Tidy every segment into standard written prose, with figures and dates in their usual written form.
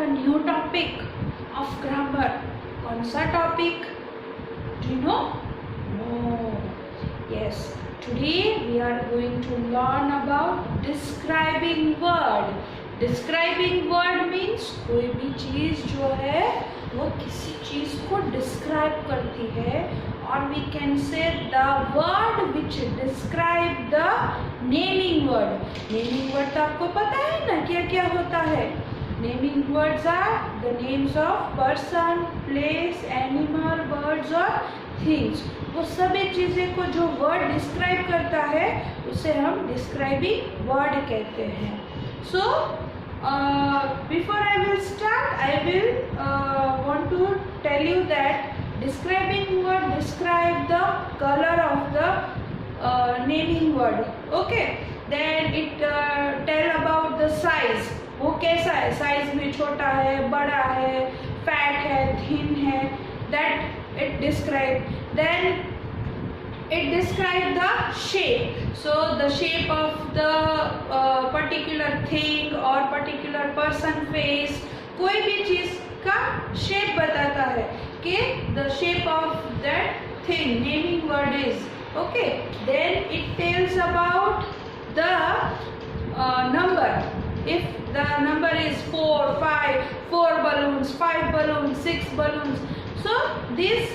a new topic of grammar. कौन सा topic? Do you know? No. Yes. Today we are going to learn about describing word. Describing word means कोई भी चीज जो है वो किसी चीज को describe करती है, or we can say the word which describe the naming word. Naming word तो आपको पता है ना क्या क्या होता है. Naming words are the names of person, place, animal, birds or things. वो सभी चीजें को जो वर्ड डिस्क्राइब करता है उसे हम डिस्क्राइबिंग वर्ड कहते हैं. So before I will start, I will want to tell you that describing word describe the color of the naming word. Okay, then it tell about the size. वो कैसा है, size में छोटा है, बड़ा है, फैट है, थिन है, that it describe. Then it describe the shape. So the shape of the particular thing or particular person face, कोई भी चीज का shape बताता है कि the shape of that thing naming word is. Okay, then it tells about the number. If the number is 4, 5, 4 balloons, 5 balloons, 6 balloons. So these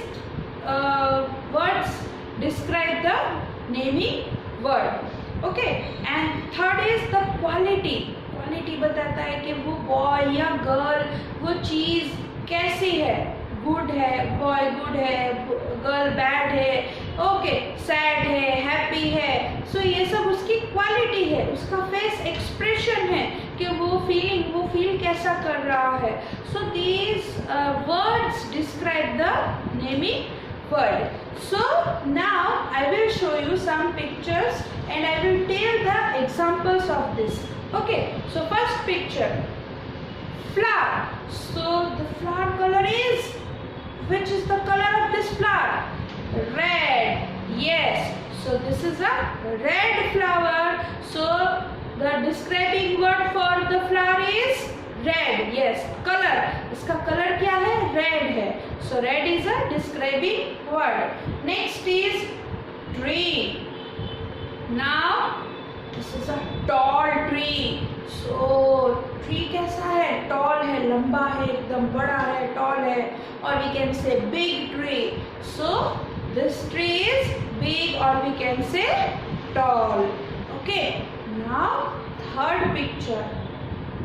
words describe the naming word. Okay, and third is the quality. Quality बताता है कि वो boy या girl वो चीज कैसी है. Good है, boy good है, girl bad है, okay, sad है, happy है. So ये सब उसकी quality है, उसका face expression है कि वो feeling, वो feel कैसा कर रहा है. So these words describe the naming word. So now I will show you some pictures and I will tell the examples of this. Okay, so first picture, flower. So the flower color is, which is the color of this flower? Red. Yes. So this is a red flower. So the describing word for the flower is red. Yes. Color. इसका color क्या है? Red है. So red is a describing word. Next is tree. Now this is a tall tree. So tree कैसा है? Tall है, लंबा है, एकदम बड़ा है, tall है. Or we can say big tree. So this tree is big, or we can say tall. Okay. Now third picture.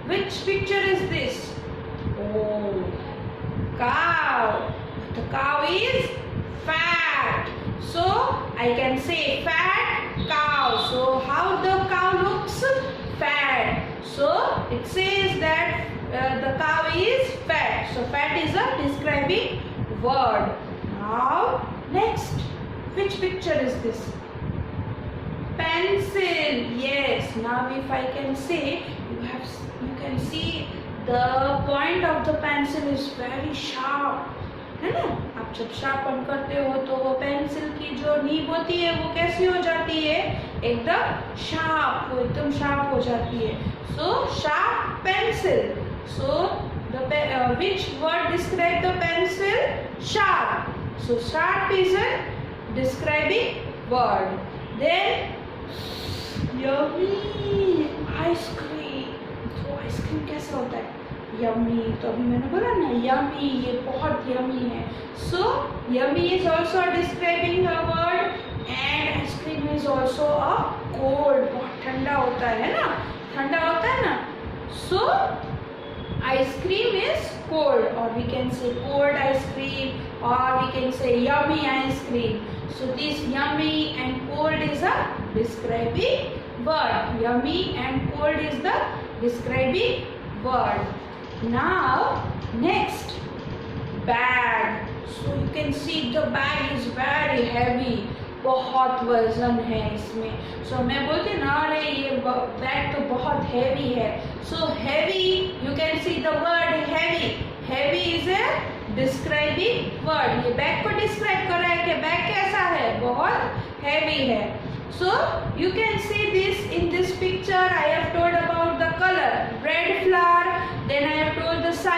Which picture is this? Oh, cow. The cow is fat. So I can say fat cow. So how the cow looks? Fat. So it says that the cow is fat. So fat is a describing word. Now next, which picture is this? Pencil. Yes. Now if I can say, you can see the point of the pencil is very sharp, है ना. आप जब sharpen करते हो तो वो pencil की जो नीब होती है वो कैसी हो जाती है? एकदम शार्प. वो एकदम शार्प हो जाती है. So sharp pencil. So the which word describe the pencil? Sharp. So sharp is a describing word. Then yummy ice cream. तो ice cream कैसा होता है? Yummy. तो अभी मैंने बोला ना yummy, ये बहुत yummy है. So yummy is also a describing a word, and ice cream is also a cold. बहुत ठंडा होता है ना, ठंडा होता है ना. So ice cream is cold, or we can say cold ice cream, or we can say yummy ice cream. So this yummy and cold is a describing word. Yummy and cold is the describing word. Now next, bag. So you can see the bag is very heavy. बहुत वजन है इसमें. So मैं बोलती ना, अरे ये bag तो बहुत heavy है. So heavy, you can see the word heavy. Heavy is a describing word. ये बैग को describe कर रहा है कि बैग कैसा है? बहुत heavy है. So you can see this in this picture. I have told about the color, red flower. Then I have told the size.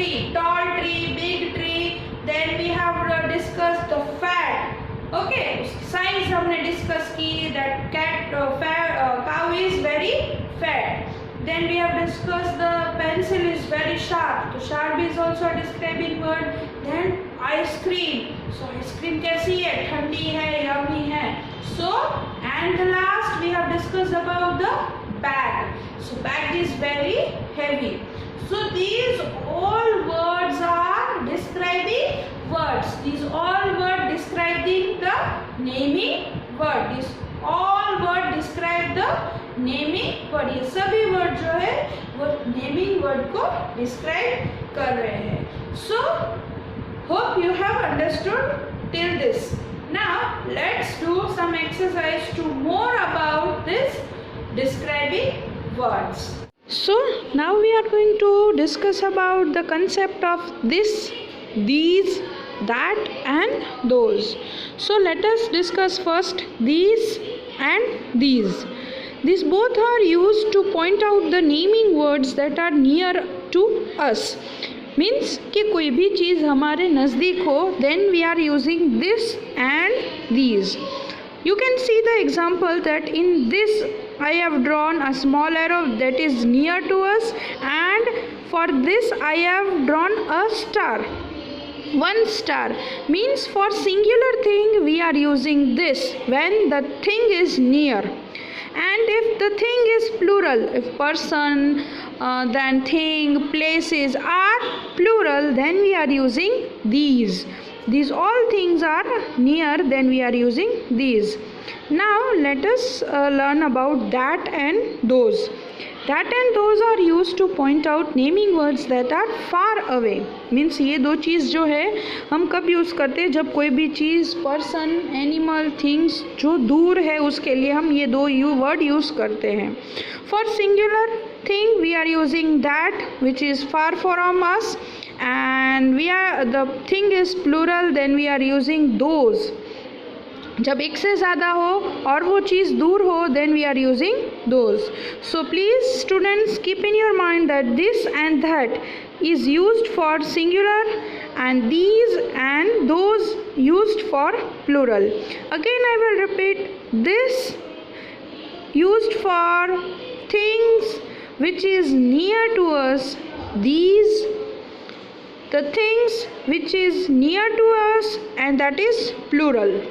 tree, tall tree, big tree. Then we have discussed the fat. Okay, size हमने discuss की that cow is very fat. Then we have discussed the pencil is very sharp. So sharp is also a describing word. Then ice cream. So ice cream कैसी है? ठंडी है, yummy है. So and the last we have discussed about the bag. So bag is very heavy. So these all words are describing words. These all words describing the naming word. These all words describe the naming word. ये सभी word जो है वो naming word को describe कर रहे हैं. So hope you have understood till this. Now let's do some exercise to more about this describing words. So now we are going to discuss about the concept of this, these, that and those. So let us discuss first these and these. These both are used to point out the naming words that are near to us. Means कि कोई भी चीज़ हमारे नज़दीक हो, then we are using this and these. You can see the example that in this I have drawn a small arrow that is near to us, and for this I have drawn a star. One star means for singular thing we are using this when the thing is near. And if the thing is plural, if person, then thing, places are plural, then we are using these. These all things are near, then we are using these. Now let us learn about that and those. That and those are used to point out naming words that are far away. Means ये दो चीज़ जो है हम कब use करते हैं? जब कोई भी चीज़, पर्सन, एनिमल, थिंग्स जो दूर है उसके लिए हम ये दो वर्ड यूज़ करते हैं. For singular thing we are using that which is far from us, and the thing is plural, then we are using those. जब एक से ज़्यादा हो और वो चीज़ दूर हो, then we are using those. So please students keep in your mind that this and that is used for singular and these and those used for plural. Again I will repeat, this used for things which is near to us, these the things which is near to us, and that is plural.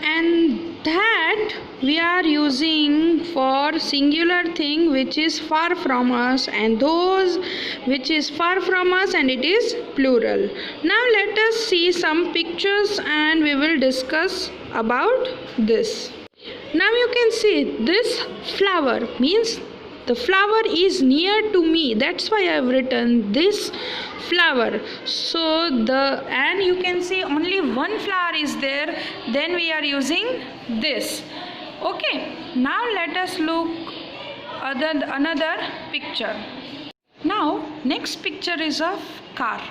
And that we are using for singular thing which is far from us, and those which is far from us, and it is plural. Now let us see some pictures and we will discuss about this. Now you can see this flower means the flower is near to me. That's why I have written this flower. So and you can see only one flower is there, then we are using this. Okay, now let us look another picture. Now next picture is of car,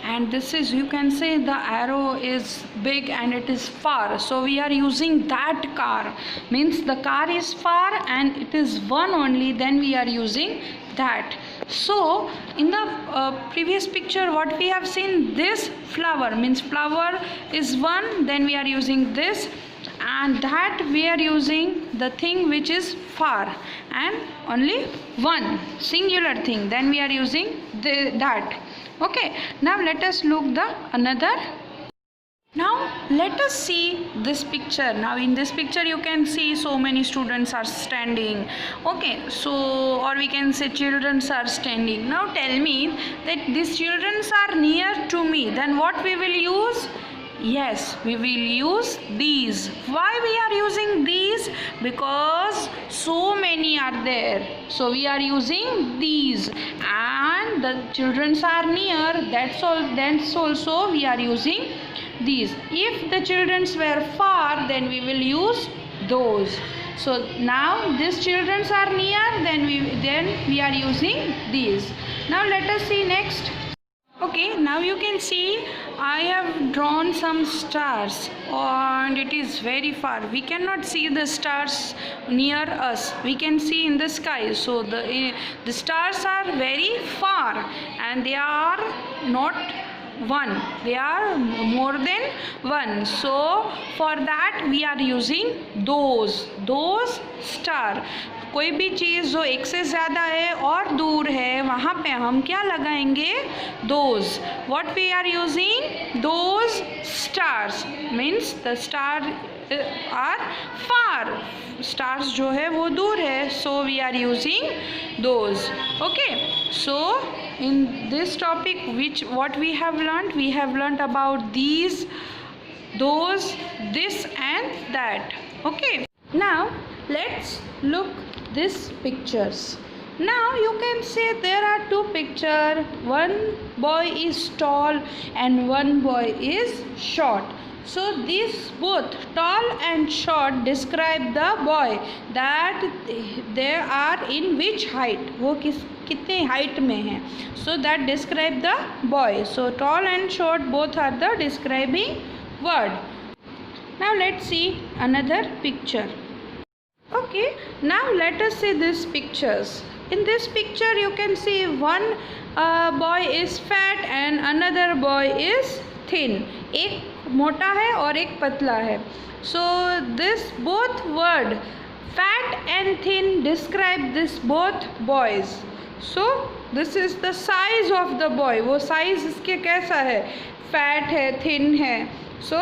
and this is, you can say the arrow is big and it is far, so we are using that car. Means the car is far and it is one only, then we are using that. So in the previous picture what we have seen, this flower means flower is one, then we are using this, and that we are using the thing which is far and only one singular thing, then we are using that. Okay, now let us look another. Now let us see this picture. Now in this picture you can see so many students are standing. Okay, so or we can say children are standing. Now tell me that these children are near to me, then what we will use? Yes, we will use these. Why we are using these? Because so many are there, so we are using these, and the children are near, that's also we are using these. If the children were far, then we will use those. So now these children are near, then we are using these. Now let us see next. Okay, now you can see I have drawn some stars and it is very far. We cannot see the stars near us. We can see in the sky. So the stars are very far and they are not one. They are more than one. So for that we are using those star. कोई भी चीज़ जो एक से ज़्यादा है और दूर है वहाँ पे हम क्या लगाएंगे those. What we are using those stars means the star are far. Stars जो है वो दूर है so we are using those. Okay so in this topic what we have learned about these, those, this and that. Okay, now let's look these pictures. Now you can say there are two pictures. One boy is tall and one boy is short. So these both tall and short describe the boy, that they are in which height, वो कितने height में हैं. So that describe the boy. So tall and short both are the describing word. Now let's see another picture. Okay, now let us see these pictures. In this picture you can see one boy is fat and another boy is thin. एक मोटा है और एक पतला है. So this both word fat and thin describe this both boys. So this is the size of the boy. वो size इसके कैसा है, fat है, thin है. So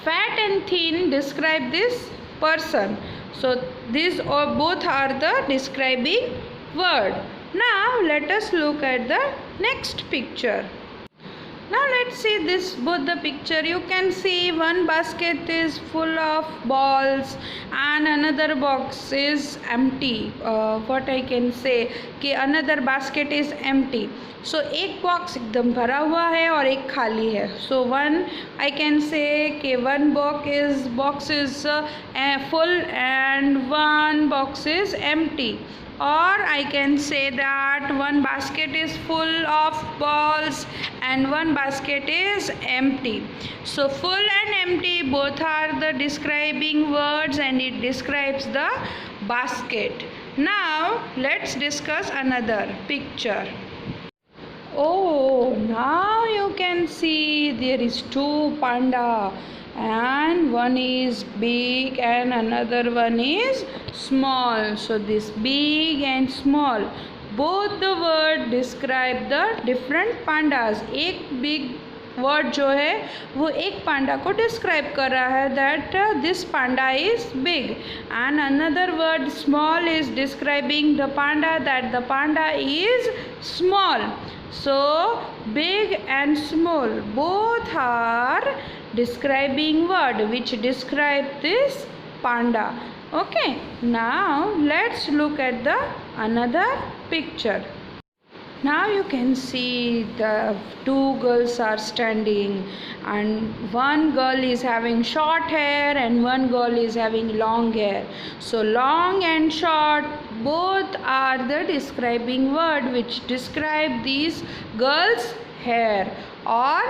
fat and thin describe this person. So these both are the describing word. Now let us look at the next picture. Now let's see this both the picture. You can see one basket is full of balls and another box is empty. What I can say कि another basket is empty. So एक box एकदम भरा हुआ है और एक खाली है. So one I can say कि one box is full and one box is empty. Or I can say that one basket is full of balls and one basket is empty. So full and empty both are the describing words and it describes the basket. Now let's discuss another picture. Oh, now you can see there is two panda and one is big and another one is small. So this big and small both the word describe the different pandas. एक big word जो है वो एक पांडा को describe कर रहा है that this panda is big, and another word small is describing the panda that the panda is small. So big and small both are describing word which describe this panda. Okay, now let's look at the another picture. Now you can see the two girls are standing and one girl is having short hair and one girl is having long hair. So long and short both are the describing word which describe these girls' hair, or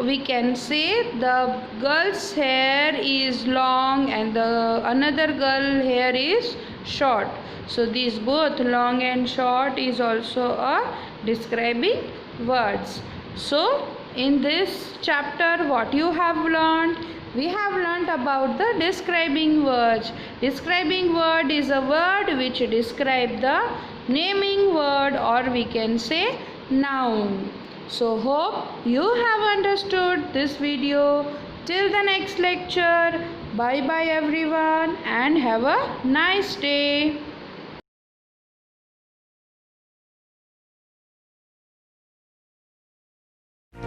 we can say the girl's hair is long and the another girl hair is short. So these both long and short is also a describing words. So in this chapter what you have learned? We have learnt about the describing words. Describing word is a word which describe the naming word, or we can say noun. So hope you have understood this video. Till the next lecture, bye bye everyone and have a nice day.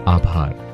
आभार।